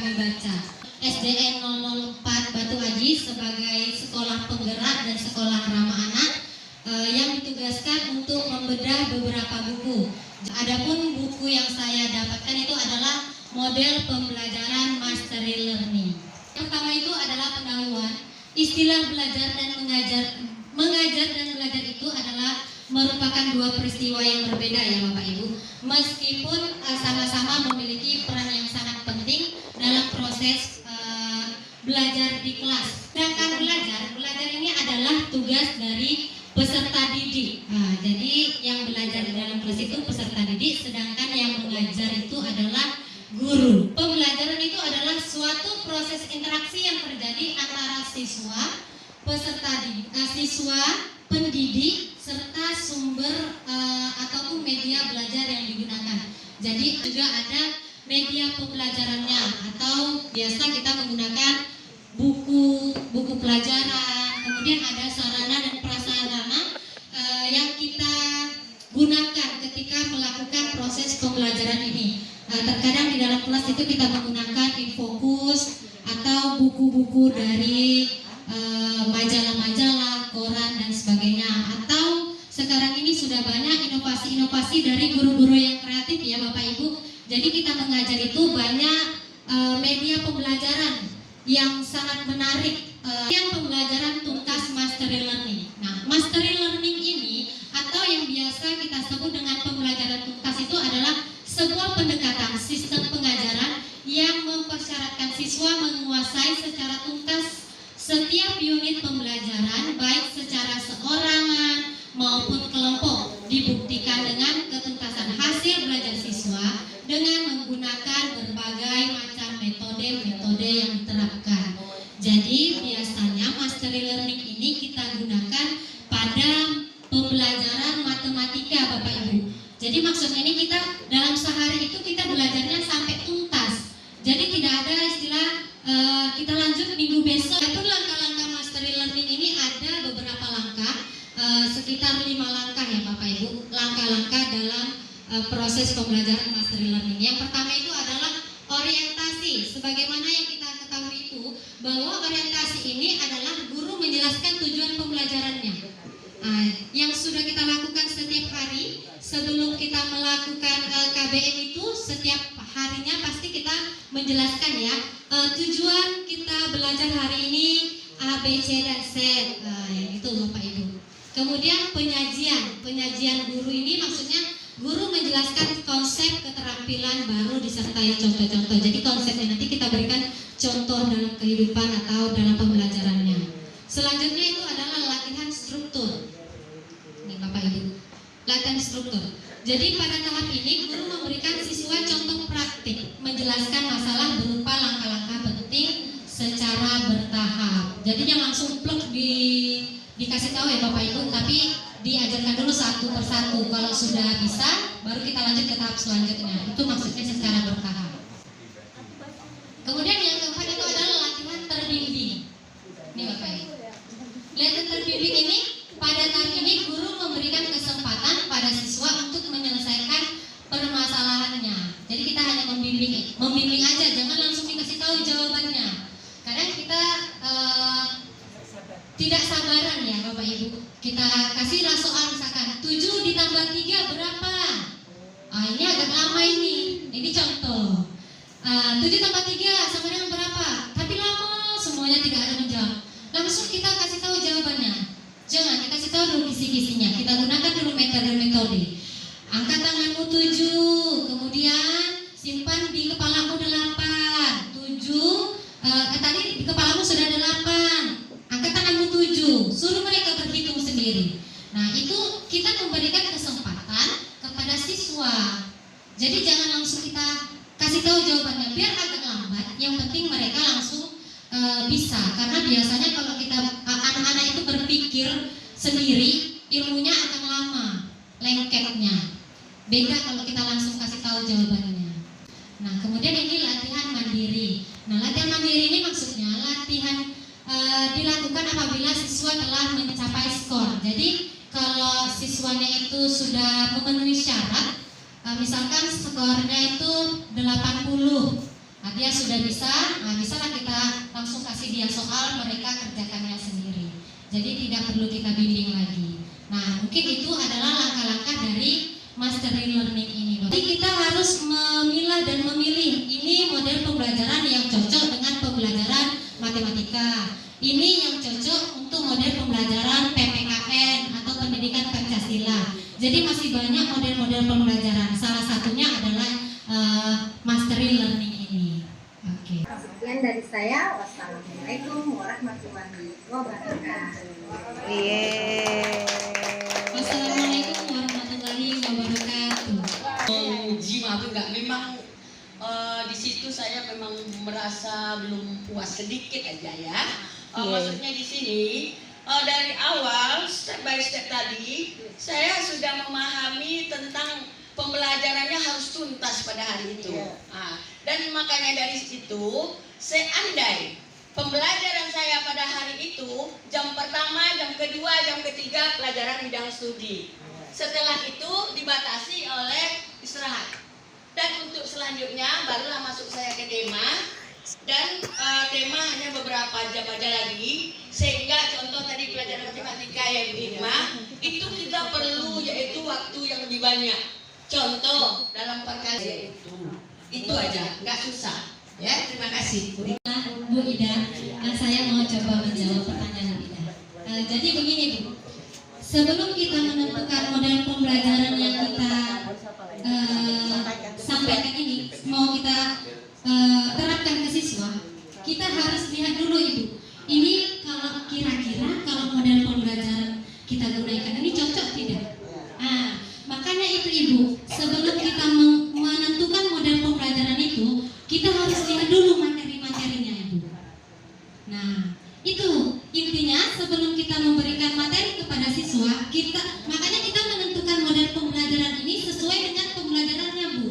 kami baca. SDN 004 Batu Aji sebagai sekolah penggerak dan sekolah ramah anak yang ditugaskan untuk membedah beberapa buku. Adapun buku yang saya dapatkan itu adalah model pembelajaran mastery learning. Yang pertama itu adalah pendahuluan. Istilah belajar dan mengajar dan belajar itu adalah merupakan dua peristiwa yang berbeda ya Bapak Ibu. Meskipun sama-sama memiliki peran yang sangat penting dalam proses belajar di kelas. Sedangkan belajar ini adalah tugas dari peserta didik. Nah, jadi yang belajar di dalam kelas itu peserta didik, sedangkan yang mengajar itu adalah guru. Pembelajaran itu adalah suatu proses interaksi yang terjadi antara siswa, siswa, pendidik, serta sumber ataupun media belajar yang digunakan. Jadi juga ada media pembelajarannya, atau biasa kita menggunakan buku pelajaran, kemudian ada sarana dan prasarana yang kita gunakan ketika melakukan proses pembelajaran ini. Terkadang di dalam kelas itu kita menggunakan infokus atau buku-buku dari majalah-majalah, koran dan sebagainya. Atau sekarang ini sudah banyak inovasi-inovasi dari guru-guru yang kreatif ya Bapak Ibu. Jadi kita mengajar itu banyak media pembelajaran yang sangat menarik. Yang pembelajaran tuntas mastery learning. Nah, mastery learning ini atau yang biasa kita sebut dengan pembelajaran tuntas itu adalah sebuah pendekatan sistem pengajaran yang mempersyaratkan siswa menguasai secara tuntas setiap unit pembelajaran baik secara seorangan maupun kelompok. Dibuktikan dengan ketuntasan hasil belajar siswa dengan menggunakan berbagai macam metode yang diterapkan. Jadi biasanya mastery learning ini kita gunakan pada pembelajaran matematika Bapak Ibu. Jadi maksudnya ini kita dalam sehari itu kita belajarnya sampai tuntas. Jadi tidak ada istilah kita lanjut minggu besok. Itu langkah-langkah mastery learning ini ada beberapa langkah, sekitar 5 langkah ya Bapak Ibu. Langkah-langkah dalam proses pembelajaran mastery learning. Yang pertama itu adalah orientasi. Sebagaimana yang kita ketahui itu bahwa orientasi ini adalah guru menjelaskan tujuan pembelajarannya. Yang sudah kita lakukan setiap hari sebelum kita melakukan KBM itu setiap harinya pasti kita menjelaskan ya tujuan kita belajar hari ini A, B, C dan Z. Itu Bapak Ibu. Kemudian penyajian guru ini maksudnya guru menjelaskan konsep keterampilan baru disertai contoh-contoh. Jadi konsepnya nanti kita berikan contoh dalam kehidupan atau dalam pembelajarannya. Selanjutnya itu adalah latihan struktur. Ini Bapak Ibu, latihan struktur. Jadi pada tahap ini guru memberikan siswa contoh praktik, menjelaskan masalah berupa langkah-langkah penting secara bertahap. Jadi jangan langsung plek dikasih tahu ya Bapak Ibu, tapi diajarkan dulu satu persatu. Kalau sudah bisa, baru kita lanjut ke tahap selanjutnya. Itu maksudnya secara bertahap. Kemudian yang keempat itu adalah latihan terbimbing. Ini Bapak Ibu. Latihan terbimbing ini pada tahap ini guru memberikan kesempatan pada siswa untuk menyelesaikan permasalahannya. Jadi kita hanya membimbing aja, jangan langsung dikasih tahu jawabannya. Kadang kita tidak sabaran ya Bapak Ibu. Kita kasihlah soal misalkan 7 ditambah 3 berapa? Ini agak lama ini. Ini contoh. 7 tambah 3 sama dengan berapa? Tapi lama semuanya tidak ada menjawab. Langsung kita kasih tahu jawabannya. Jangan dikasih tahu dulu kisi-kisinya. Kita gunakan dulu metode. Angkat tanganmu 7, kemudian simpan di kepalamu 8. 7 tadi di kepalamu sudah ada 8. Angkat tanganmu 7, suruh mereka berhitung sendiri. Nah itu kita memberikan kesempatan kepada siswa. Jadi jangan langsung kita kasih tahu jawabannya, biar agak lambat. Yang penting mereka langsung bisa. Karena biasanya kalau kita anak-anak itu berpikir sendiri, ilmunya akan lama, lengketnya. Beda kalau kita langsung kasih tahu jawabannya. Nah kemudian ini latihan mandiri. Nah latihan mandiri ini maksudnya latihan dilakukan apabila siswa telah mencapai skor. Jadi kalau siswanya itu sudah memenuhi syarat, misalkan skornya itu 80, Dia sudah bisalah kita langsung kasih dia soal, mereka kerjakannya sendiri. Jadi tidak perlu kita bimbing lagi. Nah, mungkin itu adalah langkah-langkah dari Mastery Learning ini. Jadi kita harus memilah dan memilih ini model pembelajaran yang cocok dengan pembelajaran matematika. Ini yang cocok untuk model pembelajaran PPKN atau pendidikan Pancasila. Jadi masih banyak model-model pembelajaran. Salah satunya adalah Mastery Learning ini. Oke. Sekian dari saya. Wassalamualaikum warahmatullahi wabarakatuh. Wassalamualaikum warahmatullahi wabarakatuh. Maaf enggak, memang di situ saya memang merasa belum puas sedikit aja ya. Maksudnya di sini dari awal step by step tadi saya sudah memahami tentang pembelajarannya harus tuntas pada hari itu. Dan makanya dari situ seandai pembelajaran saya pada hari itu jam pertama, jam kedua, jam ketiga pelajaran bidang studi. Setelah itu dibatasi oleh istirahat. Dan untuk selanjutnya barulah masuk saya ke tema. Dan tema hanya beberapa jam aja lagi. Sehingga contoh tadi pelajaran matematika yang 5 itu kita perlu yaitu waktu yang lebih banyak. Contoh dalam perkalian itu aja, nggak susah. Ya, terima kasih. Bu Ida, saya mau coba menjawab pertanyaan Ida. Jadi begini Bu, sebelum kita menentukan model pembelajaran yang kita sampaikan ini, mau kita terapkan ke siswa, kita harus lihat dulu Ibu. Ini kalau kira-kira kalau model pembelajaran kita gunakan ini cocok tidak? Makanya itu Ibu, sebelum kita menentukan model pembelajaran itu, kita harus lihat dulu materi-materinya Ibu. Nah, itu intinya sebelum kita memberikan materi kepada siswa, makanya kita menentukan model pembelajaran ini sesuai dengan pembelajarannya Bu.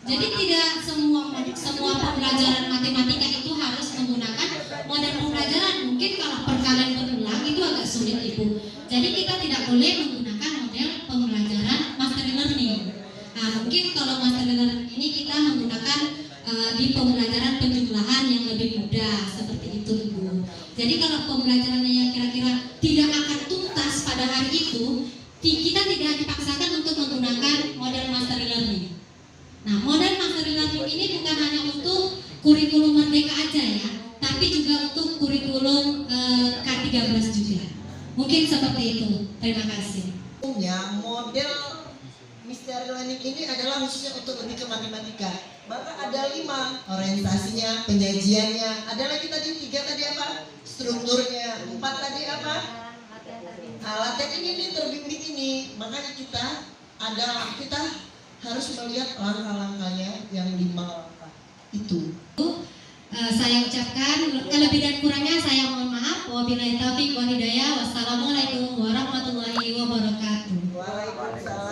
Jadi tidak semua pembelajaran matematika itu harus menggunakan model pembelajaran. Mungkin kalau perkalian berulang itu agak sulit Ibu. Jadi kita tidak boleh menggunakan model pembelajaran Mastery Learning. Mungkin kalau Mastery Learning ini kita menggunakan di pembelajaran penjumlahan yang lebih mudah seperti itu Ibu. Jadi kalau pembelajarannya yang kira-kira tidak akan tuntas pada hari itu, kita tidak dipaksakan untuk menggunakan model Mastery Learning. Nah, model Mastery Learning ini bukan hanya untuk kurikulum Merdeka aja ya, tapi juga untuk kurikulum K13 juga. Mungkin seperti itu. Terima kasih. Model Mastery Learning ini adalah khususnya untuk lebih ke matematika. Maka ada 5 orientasinya, penyajiannya. Ada lagi tadi 3 tadi apa? Strukturnya. 4 tadi apa? Latihan ini terbimbing ini. Makanya kita harus melihat langkah-langkahnya yang 5 langkah itu. Saya ucapkan lebih dan kurangnya saya mohon maaf. Wabillahi taufiq wal hidayah. Wassalamualaikum warahmatullahi wabarakatuh. Waalaikumsalam.